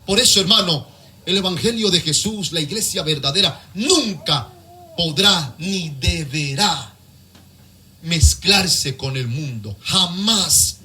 Por eso, hermano, el evangelio de Jesús, la iglesia verdadera, nunca podrá ni deberá mezclarse con el mundo. Jamás.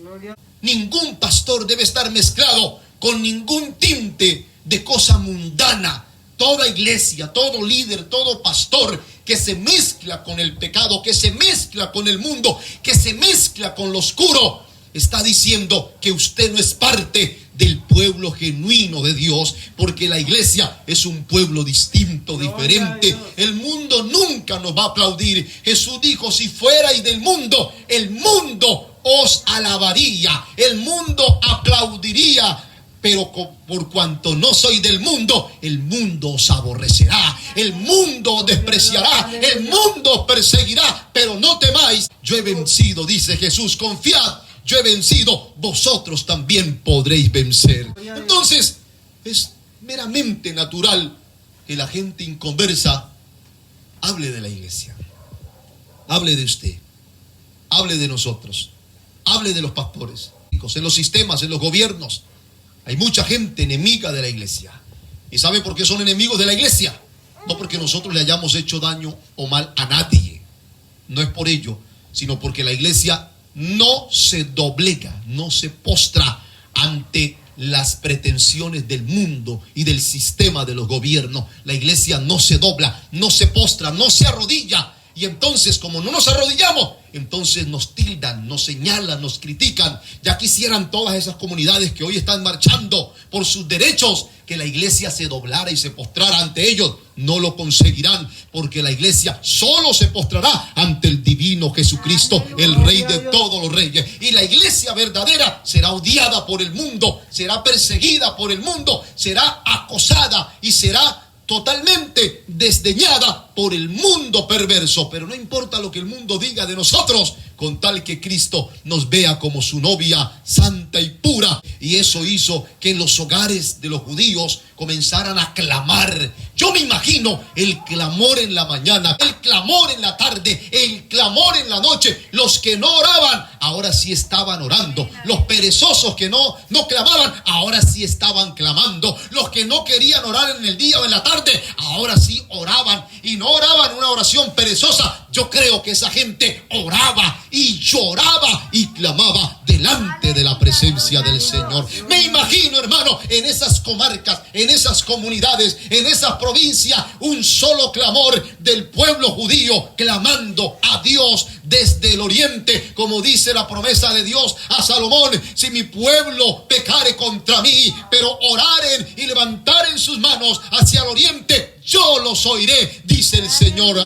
Ningún pastor debe estar mezclado con ningún tinte de cosa mundana. Toda iglesia, todo líder, todo pastor que se mezcla con el pecado, que se mezcla con el mundo, que se mezcla con lo oscuro, está diciendo que usted no es parte del pueblo genuino de Dios, porque la iglesia es un pueblo distinto, diferente. El mundo nunca nos va a aplaudir. Jesús dijo: si fuerais del mundo, el mundo os alabaría, el mundo aplaudiría. Pero por cuanto no soy del mundo, el mundo os aborrecerá, el mundo os despreciará, el mundo os perseguirá. Pero no temáis, yo he vencido, dice Jesús. Confiad, yo he vencido, vosotros también podréis vencer. Entonces, es meramente natural que la gente inconversa hable de la iglesia, hable de usted, hable de nosotros, hable de los pastores, en los sistemas, en los gobiernos. Hay mucha gente enemiga de la iglesia. ¿Y sabe por qué son enemigos de la iglesia? No porque nosotros le hayamos hecho daño o mal a nadie. No es por ello, sino porque la iglesia no se doblega, no se postra ante las pretensiones del mundo y del sistema de los gobiernos. La iglesia no se dobla, no se postra, no se arrodilla. Y entonces, como no nos arrodillamos, entonces nos tildan, nos señalan, nos critican. Ya quisieran todas esas comunidades que hoy están marchando por sus derechos que la iglesia se doblara y se postrara ante ellos. No lo conseguirán, porque la iglesia solo se postrará ante el divino Jesucristo, el Rey de todos los reyes. Y la iglesia verdadera será odiada por el mundo, será perseguida por el mundo, será acosada y será totalmente desdeñada por el mundo perverso. Pero no importa lo que el mundo diga de nosotros, con tal que Cristo nos vea como su novia santa y pura. Y eso hizo que en los hogares de los judíos comenzaran a clamar. Yo me imagino el clamor en la mañana, el clamor en la tarde, el clamor en la noche. Los que no oraban, ahora sí estaban orando. Los perezosos que no clamaban, ahora sí estaban clamando. Los que no querían orar en el día o en la tarde, ahora sí oraban. Y no oraban una oración perezosa. Yo creo que esa gente oraba y lloraba y clamaba delante de la presencia del Señor. Me imagino, hermano, en esas comarcas, en esas comunidades, en esas provincias, un solo clamor del pueblo judío clamando a Dios desde el oriente, como dice la promesa de Dios a Salomón: si mi pueblo pecare contra mí, pero oraren y levantaren sus manos hacia el oriente, yo los oiré, dice el Señor.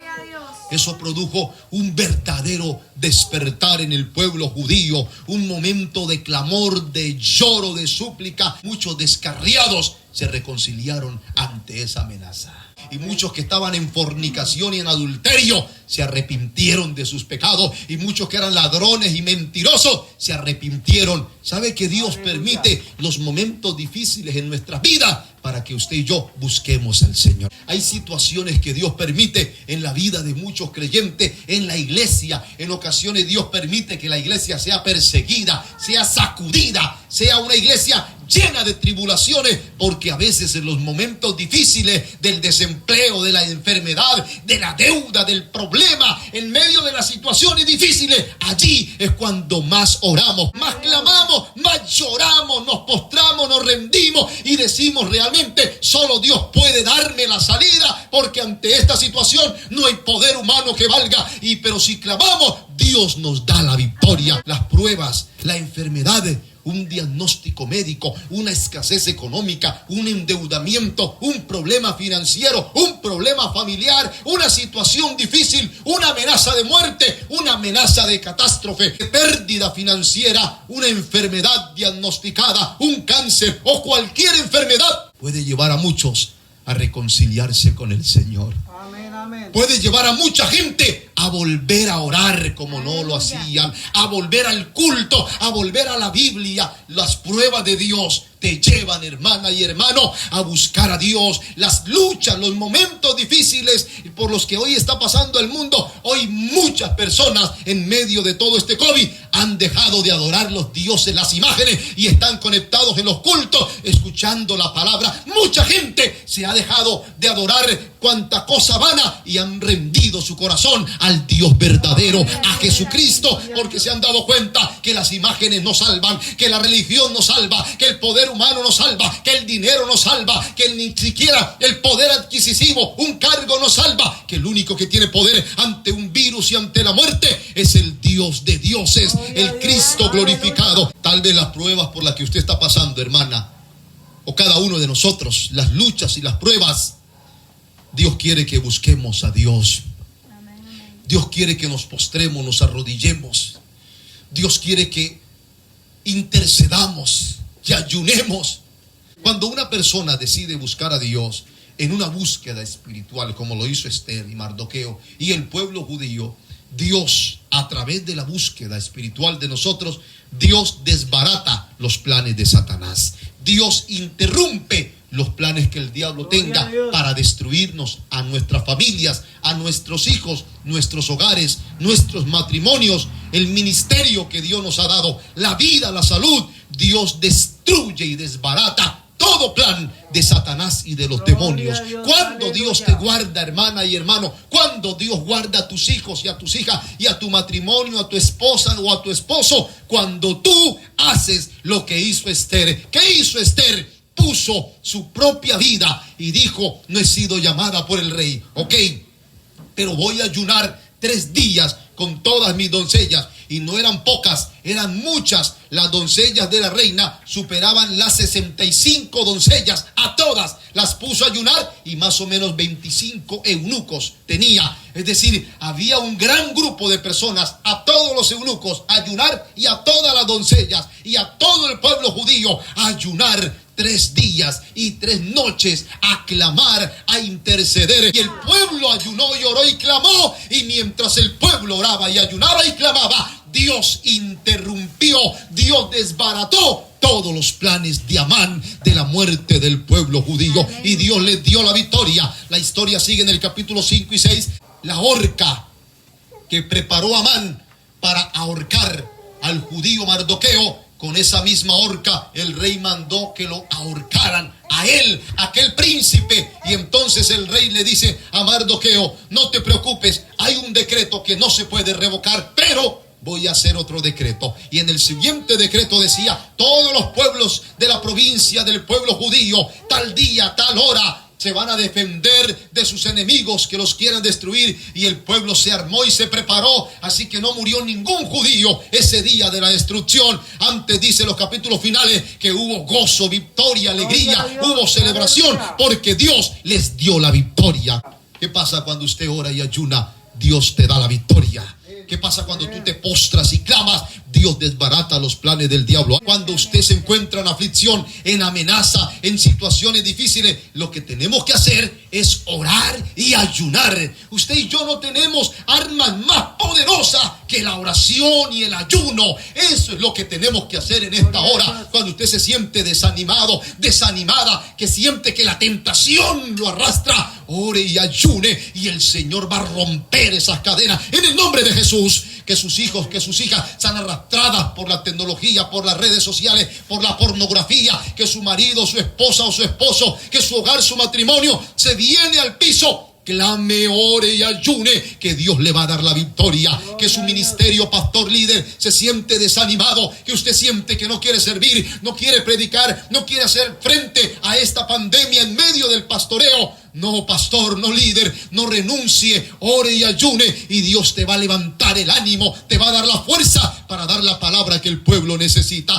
Eso produjo un verdadero despertar en el pueblo judío, un momento de clamor, de lloro, de súplica. Muchos descarriados se reconciliaron ante esa amenaza. Y muchos que estaban en fornicación y en adulterio se arrepintieron de sus pecados. Y muchos que eran ladrones y mentirosos se arrepintieron. ¿Sabe que Dios permite los momentos difíciles en nuestras vidas para que usted y yo busquemos al Señor? Hay situaciones que Dios permite en la vida de muchos creyentes, en la iglesia. En ocasiones Dios permite que la iglesia sea perseguida, sea sacudida, sea una iglesia llena de tribulaciones, porque a veces en los momentos difíciles del desempleo, de la enfermedad, de la deuda, del problema, en medio de las situaciones difíciles, allí es cuando más oramos, más clamamos, más lloramos, nos postramos, nos rendimos y decimos: realmente solo Dios puede darme la salida, porque ante esta situación no hay poder humano que valga. Pero si clamamos, Dios nos da la victoria. Las pruebas, la enfermedad, un diagnóstico médico, una escasez económica, un endeudamiento, un problema financiero, un problema familiar, una situación difícil, una amenaza de muerte, una amenaza de catástrofe, de pérdida financiera, una enfermedad diagnosticada, un cáncer o cualquier enfermedad puede llevar a muchos a reconciliarse con el Señor. Amén, amén. Puede llevar a mucha gente a volver a orar como no lo hacían, a volver al culto, a volver a la Biblia. Las pruebas de Dios te llevan, hermana y hermano, a buscar a Dios. Las luchas, los momentos difíciles por los que hoy está pasando el mundo. Hoy muchas personas en medio de todo este COVID han dejado de adorar los dioses, las imágenes, y están conectados en los cultos, escuchando la palabra. Mucha gente se ha dejado de adorar cuanta cosa vana y han rendido su corazón al Dios verdadero, a Jesucristo, porque se han dado cuenta que las imágenes no salvan, que la religión no salva, que el poder humano no salva, que el dinero no salva, que ni siquiera el poder adquisitivo, un cargo no salva, que el único que tiene poder ante un virus y ante la muerte es el Dios de dioses, el Cristo glorificado. Tal vez las pruebas por las que usted está pasando, hermana, o cada uno de nosotros, las luchas y las pruebas, Dios quiere que busquemos a Dios. Dios quiere que nos postremos, nos arrodillemos. Dios quiere que intercedamos, que ayunemos. Cuando una persona decide buscar a Dios en una búsqueda espiritual, como lo hizo Esther y Mardoqueo y el pueblo judío, Dios, a través de la búsqueda espiritual de nosotros, Dios desbarata los planes de Satanás. Dios interrumpe los planes que el diablo tenga para destruirnos, a nuestras familias, a nuestros hijos, nuestros hogares, nuestros matrimonios, el ministerio que Dios nos ha dado, la vida, la salud. Dios destruye y desbarata todo plan de Satanás y de los demonios. Cuando Dios te guarda, hermana y hermano, cuando Dios guarda a tus hijos y a tus hijas y a tu matrimonio, a tu esposa o a tu esposo, cuando tú haces lo que hizo Esther. ¿Qué hizo Esther? Puso su propia vida y dijo: no he sido llamada por el rey, ok, pero voy a ayunar 3 días con todas mis doncellas. Y no eran pocas, eran muchas. Las doncellas de la reina superaban las 65 doncellas. A todas las puso a ayunar, y más o menos 25 eunucos tenía. Es decir, había un gran grupo de personas, a todos los eunucos a ayunar, y a todas las doncellas y a todo el pueblo judío a ayunar 3 días y 3 noches, a clamar, a interceder. Y el pueblo ayunó y oró y clamó, y mientras el pueblo oraba y ayunaba y clamaba, Dios interrumpió, Dios desbarató todos los planes de Amán, de la muerte del pueblo judío, y Dios les dio la victoria. La historia sigue en el capítulo 5 y 6. La horca que preparó Amán para ahorcar al judío Mardoqueo, con esa misma horca el rey mandó que lo ahorcaran a él, aquel príncipe. Y entonces el rey le dice a Mardoqueo: no te preocupes, hay un decreto que no se puede revocar, pero voy a hacer otro decreto. Y en el siguiente decreto decía: todos los pueblos de la provincia del pueblo judío, tal día, tal hora, se van a defender de sus enemigos que los quieran destruir. Y el pueblo se armó y se preparó, así que no murió ningún judío ese día de la destrucción. Antes dice los capítulos finales que hubo gozo, victoria, alegría, hubo celebración, porque Dios les dio la victoria. ¿Qué pasa cuando usted ora y ayuna? Dios te da la victoria. ¿Qué pasa cuando tú te postras y clamas? Dios desbarata los planes del diablo. Cuando usted se encuentra en aflicción, en amenaza, en situaciones difíciles, lo que tenemos que hacer es orar y ayunar. Usted y yo no tenemos armas más poderosas que la oración y el ayuno. Eso es lo que tenemos que hacer en esta hora. Cuando usted se siente desanimado, desanimada, que siente que la tentación lo arrastra, ore y ayune, y el Señor va a romper esas cadenas en el nombre de Jesús. Que sus hijos, que sus hijas sean arrastradas por la tecnología, por las redes sociales, por la pornografía. Que su marido, su esposa o su esposo, que su hogar, su matrimonio se viene al piso. Clame, ore y ayune, que Dios le va a dar la victoria. Que su ministerio, pastor, líder, se siente desanimado, que usted siente que no quiere servir, no quiere predicar, no quiere hacer frente a esta pandemia en medio del pastoreo. No, pastor, no, líder, no renuncie, ore y ayune, y Dios te va a levantar el ánimo, te va a dar la fuerza para dar la palabra que el pueblo necesita.